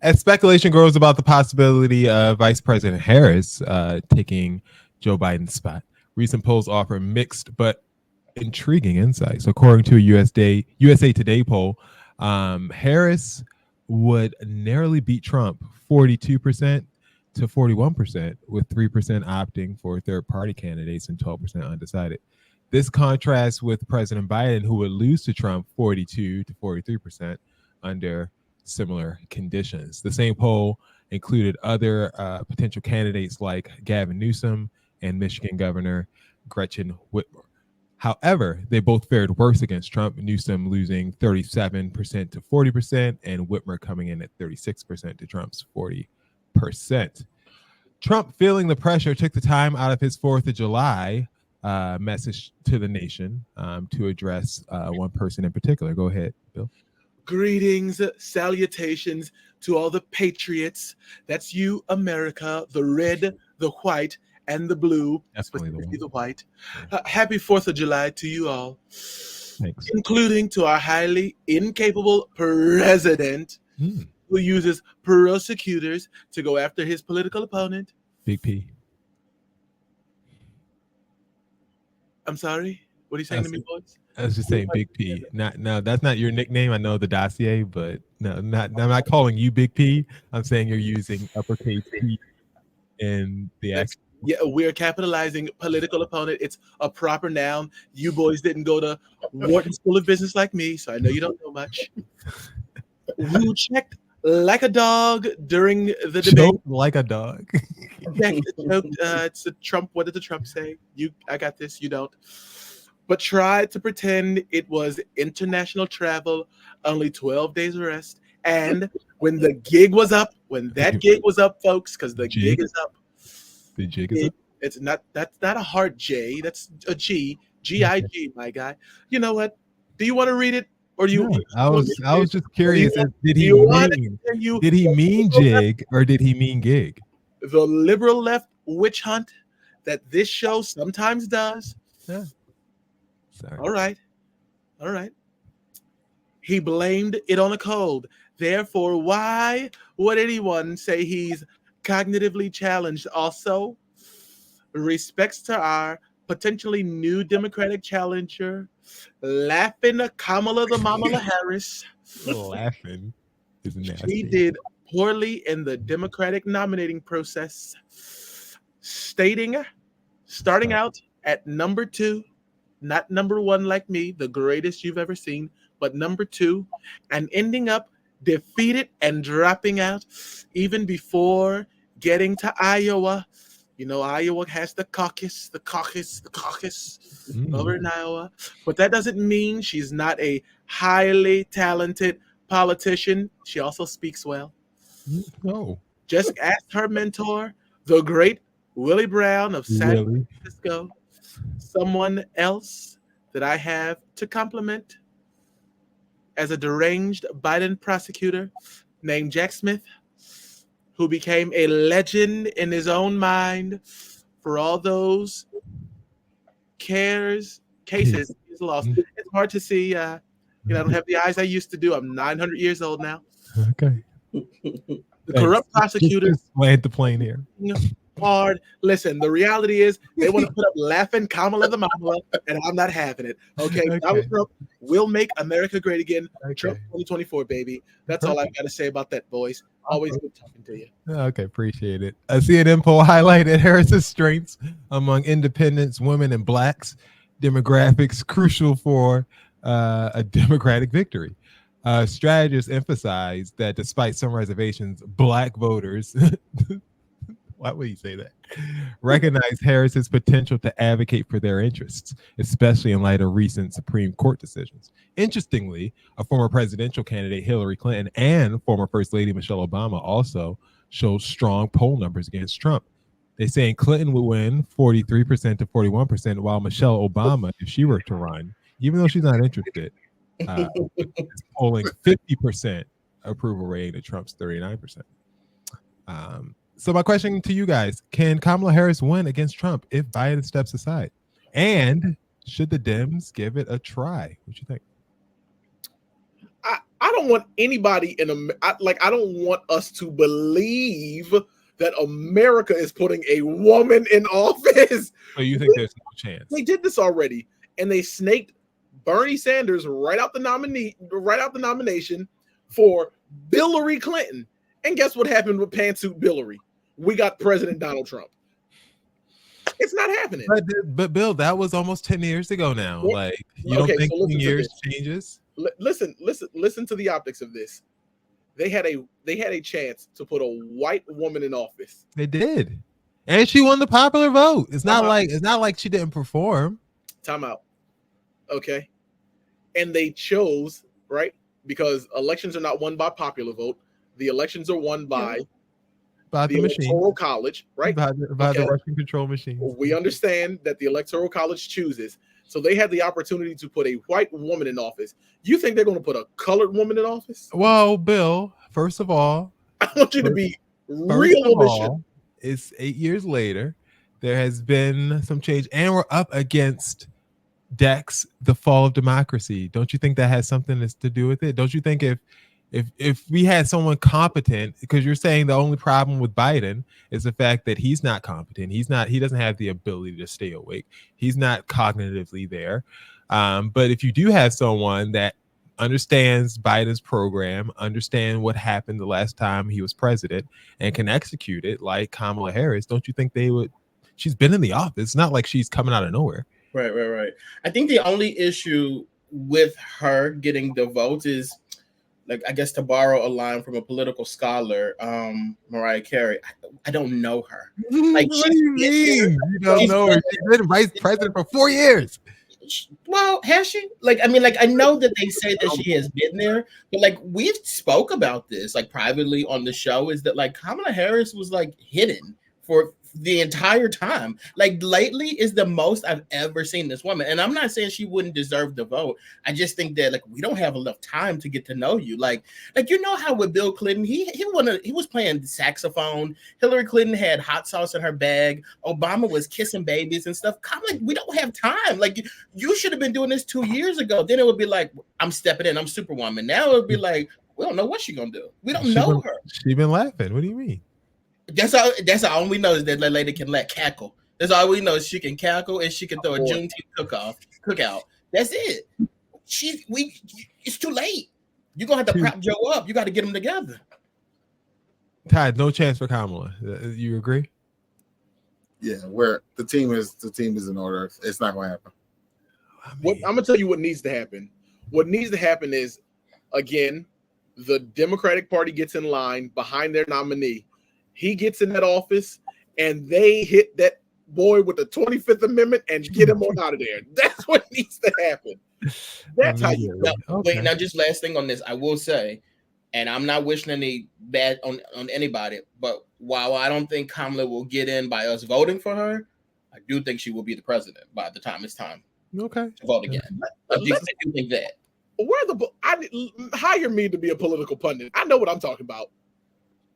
As speculation grows about the possibility of Vice President Harris taking Joe Biden's spot, recent polls offer mixed but intriguing insights. According to a USA Today poll, Harris would narrowly beat Trump 42% to 41%, with 3% opting for third-party candidates and 12% undecided. This contrasts with President Biden, who would lose to Trump 42 to 43% under similar conditions. The same poll included other potential candidates like Gavin Newsom and Michigan Governor Gretchen Whitmer. However, they both fared worse against Trump, Newsom losing 37% to 40%, and Whitmer coming in at 36% to Trump's 40%. Trump, feeling the pressure, took the time out of his 4th of July message to the nation to address one person in particular. Go ahead, Bill. Greetings, salutations to all the patriots. That's you, America, the red, the white, and the blue, specifically the white. Happy 4th of July to you all. Thanks. Including to our highly incapable president who uses prosecutors to go after his political opponent. Big P. I'm sorry? What are you saying to me, boys? I was just saying Big P. No, that's not your nickname. I know the dossier, but no, I'm not calling you Big P. I'm saying you're using uppercase P in the action. Yeah, we're capitalizing political opponent. It's a proper noun. You boys didn't go to Wharton School of Business like me, so I know you don't know much. Who checked like a dog during the debate? Choked like a dog. Choked, it's a Trump. What did the Trump say? I got this. You don't. But tried to pretend it was international travel, only 12 days rest. And when the gig was up, folks, because the gig is up. The jig is up? It's not. That's not a hard J. That's a G. G-I-G, my guy. You know what? Do you want to read it? Or do you? No, I was just curious. Did he mean jig or did he mean gig? The liberal left witch hunt that this show sometimes does. Yeah. Sorry. All right. He blamed it on a cold. Therefore, why would anyone say he's cognitively challenged? Also, respects to our potentially new Democratic challenger, laughing Kamala Harris. Laughing is nasty. She did poorly in the Democratic nominating process, starting out at number 2, not number 1 like me, the greatest you've ever seen, but number 2, and ending up defeated and dropping out even before getting to Iowa. You know, Iowa has the caucus over in Iowa. But that doesn't mean she's not a highly talented politician. She also speaks well. No. Just ask her mentor, the great Willie Brown of San Francisco. Someone else that I have to compliment as a deranged Biden prosecutor named Jack Smith, who became a legend in his own mind for all those cases he's lost. It's hard to see. I don't have the eyes I used to do. I'm 900 years old now. Okay. The corrupt prosecutors land the plane here. Hard. Listen, the reality is they want to put up laughing Kamala the Mama, and I'm not having it. Okay. Donald Trump will make America great again. Trump 2024, baby. That's all I've got to say about that, boys. Always good talking to you. Okay, appreciate it. A CNN poll highlighted Harris's strengths among independents, women, and blacks, demographics crucial for a Democratic victory. Strategists emphasized that despite some reservations, black voters why would you say that? Recognize Harris's potential to advocate for their interests, especially in light of recent Supreme Court decisions. Interestingly, a former presidential candidate, Hillary Clinton, and former First Lady Michelle Obama also showed strong poll numbers against Trump. They're saying Clinton would win 43% to 41%, while Michelle Obama, if she were to run, even though she's not interested, is polling 50% approval rating to Trump's 39%. So my question to you guys, can Kamala Harris win against Trump if Biden steps aside? And should the Dems give it a try? What you think? I don't want anybody I don't want us to believe that America is putting a woman in office. So you think there's no chance? They did this already, and they snaked Bernie Sanders right out the nomination for Hillary Clinton. And guess what happened with Pantsuit Hillary? We got President Donald Trump. It's not happening. But Bill, that was almost 10 years ago now. Yeah. Like, you don't think 10 years changes? Listen to the optics of this. They had a chance to put a white woman in office. They did. And she won the popular vote. It's not like she didn't perform. Time out. Okay. And they chose, right? Because elections are not won by popular vote. The elections are won by the Electoral College, right? By the Russian control machine. We understand that the Electoral College chooses. So they had the opportunity to put a white woman in office. You think they're going to put a colored woman in office? Well, Bill, first of all, I want you to be real. It's 8 years later. There has been some change, and we're up against Dex, the fall of democracy. Don't you think that has something to do with it? Don't you think if we had someone competent, because you're saying the only problem with Biden is the fact that he's not competent. He doesn't have the ability to stay awake. He's not cognitively there. But if you do have someone that understands Biden's program, understand what happened the last time he was president, and can execute it like Kamala Harris, don't you think they would? She's been in the office. It's not like she's coming out of nowhere. Right. I think the only issue with her getting the votes is, like, I guess to borrow a line from a political scholar, Mariah Carey, I don't know her. Like, what do you mean? You don't know her? She's been vice president for 4 years. Well, has she? Like, I mean, like, I know that they say that she has been there, but like, we've spoke about this like privately on the show, is that like Kamala Harris was like hidden for the entire time. Like, lately is the most I've ever seen this woman. And I'm not saying she wouldn't deserve the vote. I just think that like we don't have enough time to get to know you. Like you know how with Bill Clinton, he was playing saxophone. Hillary Clinton had hot sauce in her bag. Obama was kissing babies and stuff. Kamala, we don't have time. Like, you should have been doing this 2 years ago. Then it would be like, I'm stepping in, I'm Superwoman. Now it would be like, we don't know what she's gonna do. We don't know her. She's been laughing. What do you mean? That's all we know is that that lady can cackle. That's all we know is she can cackle and she can throw a Juneteenth cookout. That's it. It's too late. You're gonna have to prop Joe up. You got to get them together. Todd, no chance for Kamala. You agree? Yeah, where the team is in order. It's not gonna happen. I'm gonna tell you what needs to happen. What needs to happen is, again, the Democratic Party gets in line behind their nominee. He gets in that office, and they hit that boy with the 25th Amendment and get him on out of there. That's what needs to happen. That's how you. Wait, now just last thing on this, I will say, and I'm not wishing any bad on anybody, but while I don't think Kamala will get in by us voting for her, I do think she will be the president by the time it's time. Okay. To vote again. I do think that. Hire me to be a political pundit. I know what I'm talking about.